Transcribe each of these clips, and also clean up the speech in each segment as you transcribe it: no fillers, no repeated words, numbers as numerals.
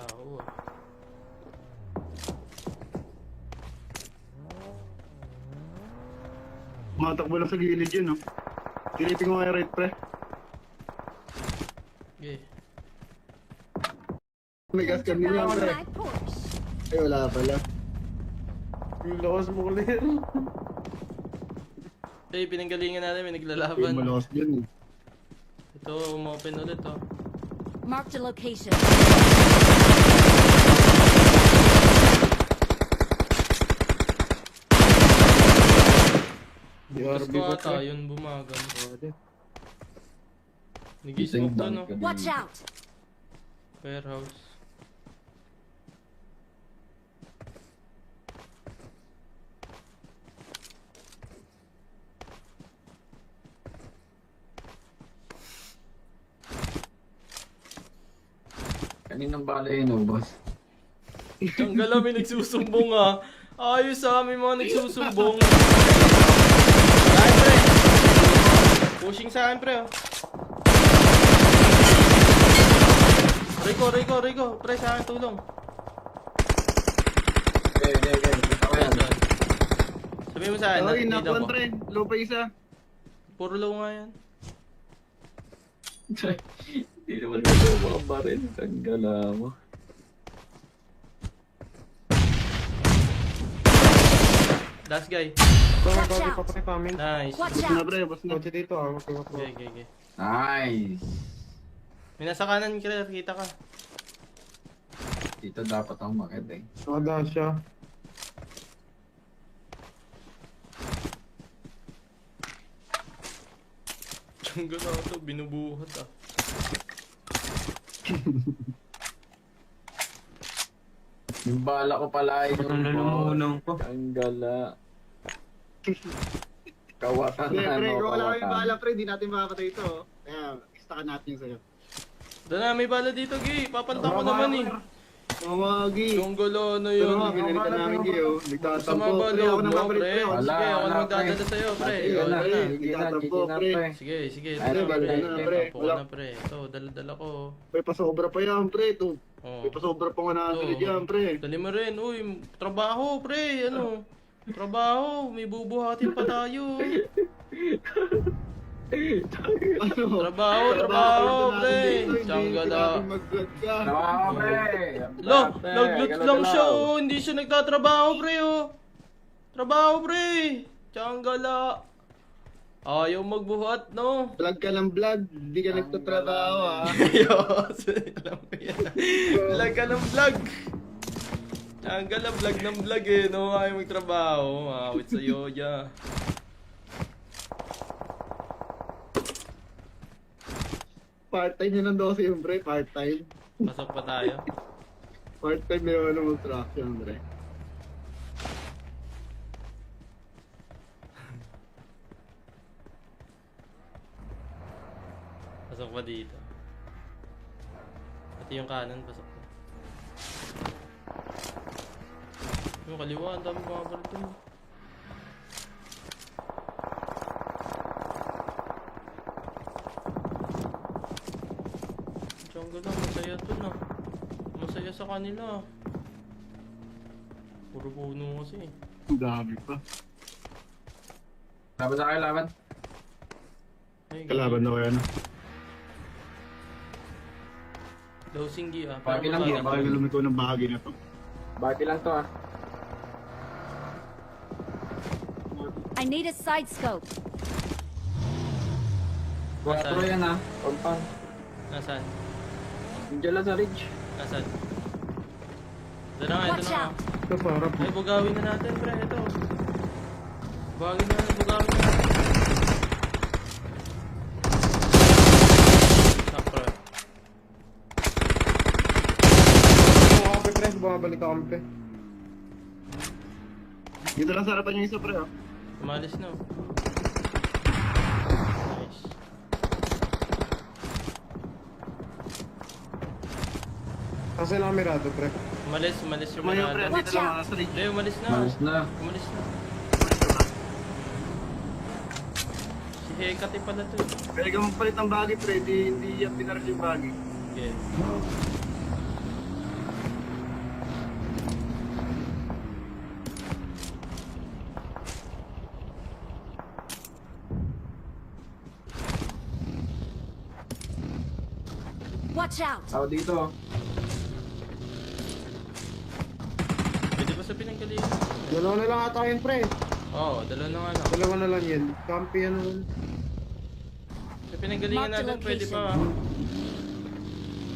tao ah. Matakbo lang sa gilid yun, no? Silipin ko nga right, pre. Okay. May gas cam din yan, pre. My Porsche. Ay, wala pala. Yung lakas mo ulit. Hey, pinanggalingan natin, may Ay, naglalaban. malakas dyan, eh. Ito, umopen ulit oh. Marked a location. Bukas BRB ko ba ata, pre? yun bumagal. Pwede. Nag-smoke to no? Watch out. Warehouse. Kaninang bala yun, boss? Tanggal may nagsusumbong ah. Ayos ah, may mga nagsusumbong. Saan pre? Pushing sa akin pre oh. Rico. Pre sa akin tulong. Okay. Ako yan. Sabihin mo sa akin, Ay, nakikita nakuhan, ko. pre. Low pa isa. Puro low nga yan. Hindi naman ito mga baril. Tanggala mo. Last guy. Kami pa pre coming. Nice. Watch Bus na, out. pre. Bus na. Kotse dito ah. Okay. Nice! May nasa kanan ka, kita ka. Dito dapat ako makita eh. Nakada siya. Tiyangga na ito, binubuhat ah. Yung bala ko pala ay Ang lalamunan ko. Tanggala. Kawatan Pre, na, pre. no? Kung wala kami Kawatan. bahala, pre. Di natin makakatay ito, oh. Kaya, istakan natin yung sa'yo. Doon na, may bala dito, Gay. Papanta ko naman eh. Mamagi. Yung gulo na Pero yun. nga, pinalitan namin kayo. Sa Nagtatampo. mga Pre, balo ako mo, nagpapalit, pre. pre. Wala, Sige, ako wala, na magdadala sa'yo, pre. Sige O, na, ito na. sige na, pre. Sige. Ay, Ito na, pre. bala na, pre. Tapo ko na, pre. Ito, dala-dala ko. Pre, pasobra pa yan, pre. Ito. Oh. May pasobra pa 100 Ito. yan, pre. Dali mo rin. Uy, trabaho, pre. Ano? Trabaho. May bubuhatin pa tayo. Ano? Trabaho, pre. Tsanggala. Trabaho, pre! Lo, nag-loot lang siya, oh. Hindi siya nagtatrabaho, pre, oh. Trabaho, pre. Tsanggala. Ayaw magbuhat, no? Vlog ka ng vlog. Hindi ka nagtatrabaho, ha? Ayos. Alam mo yan. Vlog ka ng vlog. Tsanggala, vlog ng vlog, eh, no? Ayaw magtrabaho. Awit sa yoya. Part-time yun ng 12 yung, pre. Part-time. Pasok pa tayo. Part-time yun ng construction, pre. Pasok pa dito. Pati yung kanan, pasok pa. Yung kaliwa, ang dami mga barito. Jungle lang, masaya to na. Masaya sa kanila. Puro puno kasi. Ang dami pa. Laban sa kayo, laban. Ay, Kalaban na kaya na. Low singgi ah. Bagay lang Hindi yan, na bakit lumiko ng bahagi na to. Bati lang to ah. I need a side scope. 4 yan ah. Compound. Nasaan? Diyan lang sa ridge. Nasaan? Ito na nga, ito Watch na nga. out. Ito parang. Ay, bugawin na natin, pre. Ito. Bugawin na natin. Sakra. Bumabalik pre. Bumabalik ako pre. Dito lang sa harapan yung isa, pre, oh. Umalis na. Oh. Nice. Kasi lang mirado pre. Umalis yung Tumayo, pre. manada. Dito lang, nasa ridge. Hindi, umalis na. Malas na. Umalis na. Si Hekati pala to. Pwede ka magpalit ng bagay, pre. Hindi yan pinaras yung bagay. Okay. Watch out! Tao dito. Pwede ba sa pinanggalingan? Dalawa na lang ata yun, pre. Oo, dalawa na nga lang. Dalawa na lang yan. Campi yan naman. Sa pinanggalingan Mark the natin, pwede pa. location.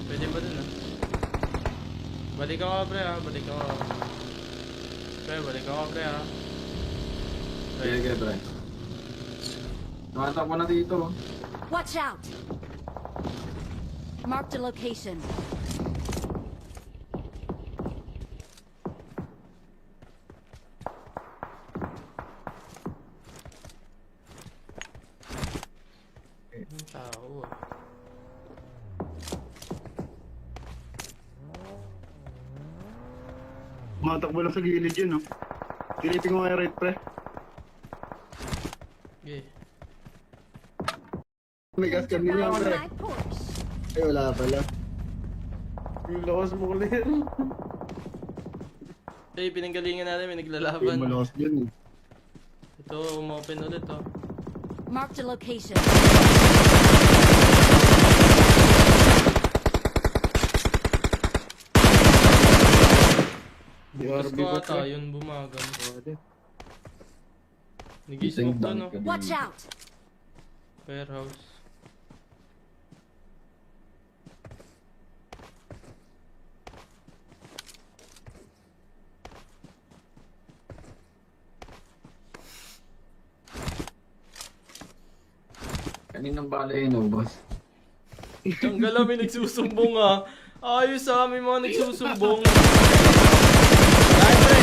Pwede pa dun ah. Balik ako pre ah, balik ako. Pre, balik ako pre ah. Pre, Sige, pre. Nakatak mo na dito. Watch out! Mark the location. ang tao ah. Matakbo lang sa gilid yun, no? Silipin ko kaya right, pre. Okay. May gas cam din yan, On pre. my Porsche. Ay, wala pala. Yung lakas mo ulit. Eh, pinanggalingan natin, may Ay, naglalaban. malakas dyan, eh. Ito, umopen ulit oh. Mark the location. Bukas DRB ko ba, ata, pre? yun bumagal. Pwede. Nag-smoke to no? Watch out! Warehouse. Kaninang bala yun, boss? Tiyanggal may nagsusumbong ah. Ayos ah, may mga nagsusumbong. Saan pre?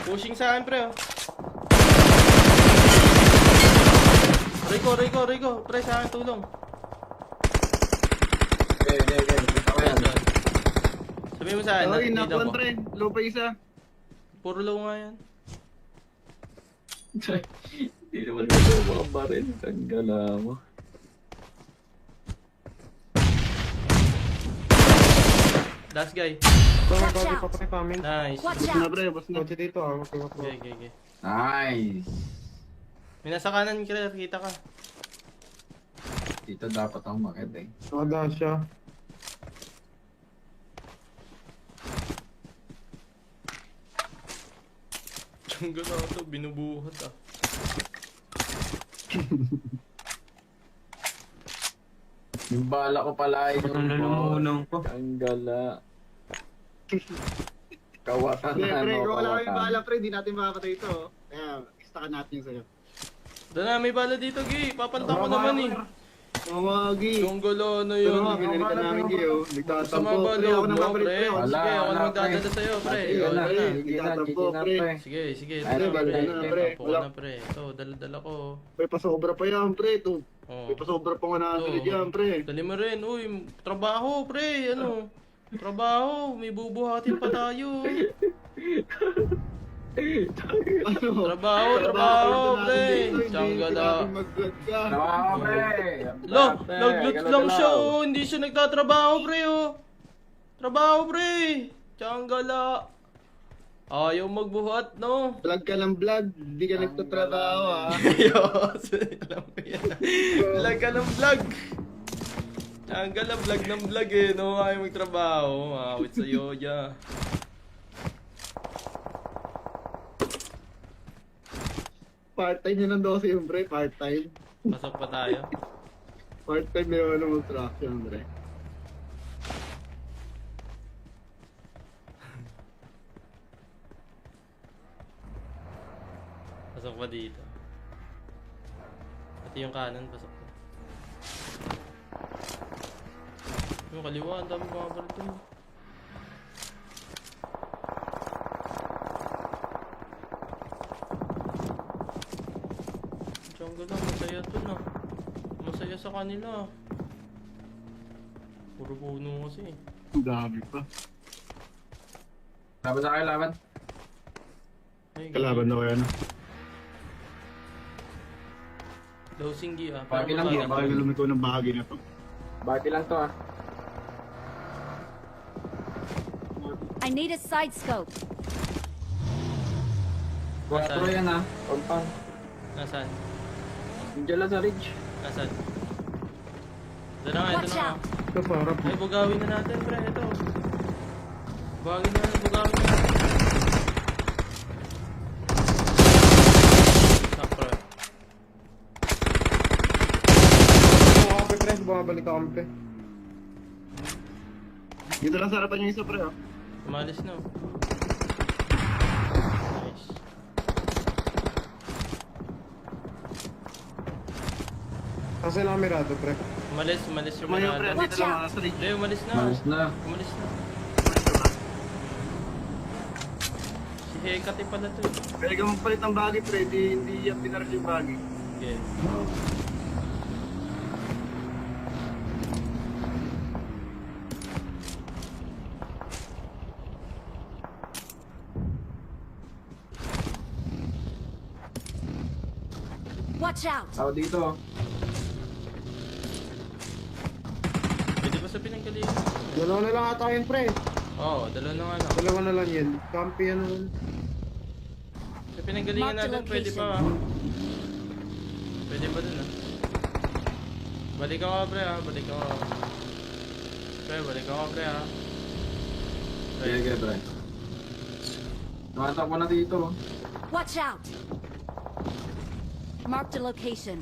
Pushing sa akin pre oh. Rico. Pre sa akin tulong. Okay. Kita ko yan. Sabihin mo sa akin, Ay, nakikita nakuan, ko. pre. Low pa isa. Puro low nga yan. Hindi naman ito mga baril. Tanggala mo. Last guy. Kami, Watch kami out. pa, pre, kami. Nice. Watch Bus na, out! pre. Bus na. Kotse dito, ah. Okay. Okay. Nice! May nasa kanan kita ka. Dito dapat ako makit eh. Nakada siya. Tiyanggal na ito, binubuhat ah. Yung bala ko pala ay Nalulunong ko. Tanggala. Kawatan Hindi, na, pre. no? Kung wala kami Kawatan. bahala, pre. Di natin makakatay ito. oh. Kaya, istakan natin yung sa'yo. Doon na, may bala dito, Gi. Papanta ko naman eh. Mamagi. Tiyanggal na Pero yun. nga, pinalitan namin, Gio. Sa Nagtatampo. mga Pre, balo ako mo, nababalik, pre. pre. Wala, Sige, ako wala, na magdadala pre. sa'yo, pre. Sige O, na, ito na. sige na, pre. Sige. Ay, Ito na, bala pre. na, pre. Tapo ko na, pre. Ito, dala-dala ko. Pre, pasobra pa yan, pre. Ito. Oh. May pasobra pa 100 Ito. yan, pre. Dali mo rin. Uy, trabaho, pre. Ano? Trabaho. May bubuhatin pa tayo. Ano? Trabaho, pre. Tiyangala. Trabaho, pre! Lo, nag-loot lang siya, oh. Hindi siya nagtatrabaho, pre, oh. Trabaho, pre. Tiyangala. Ayaw magbuhat, no? Vlog ka ng vlog. Hindi ka nagtatrabaho, ha? Ayos. Alam mo yan. Vlog ka ng vlog. Tiyangala, vlog ng vlog, eh, no? Ayaw magtrabaho. Awit sa'yo, ya. Part-time yun ng 12 yung, pre. Part-time. Pasok pa tayo. Part-time yun ng construction, pre. Pasok pa dito. Pati yung kanan, pasok pa. Yung kaliwa, ang dami mga barito. Jungle lang, masaya to na. Masaya sa kanila. Puro puno kasi. Ang dami pa. Laban sa kayo, laban. Ay, Kalaban na kaya na. Low singgi ah. Bagay lang Parang yan, Bakit bagay. lumiko ng bahagi na to? Bati lang to, ah. I need a side scope. 4 yan, ah. Compound. Nasaan? Diyan lang sa ridge. Nasaan? Ito na nga, ito Watch na nga. out! Ito pa, harap. Ay, bugawin na natin, pre. Ito. Bugawin na natin. Stop, pre. Bumabalik pre, bumabalik ka kami pre. Dito lang sa harapan yung isa, pre, oh. Umalis na. Oh. Nice. Kasi lang mirado pre. Umalis yung Tumayo, pre. Miranda. Dito lang, mga sa Hindi, umalis na. Malis na. Umalis na. Si Hekati pala to. Pwede ka magpalit ng bagay, pre. Hindi yung pinaral yung bagay. Okay. Watch out! Tao dito. Pwede ba sa pinanggalingan? Dalawa na lang ata yun pre. Oo, dalawa na nga lang. Dalawa na lang yan. Kampi yan naman. Sa pinanggalingan Mark the natin, pwede pa location. Pwede pa dun Balik ako pre balik ako. Pre, balik ako pre Pre. Sige, pre. Tumatak ko na dito. Watch out! Marked a location.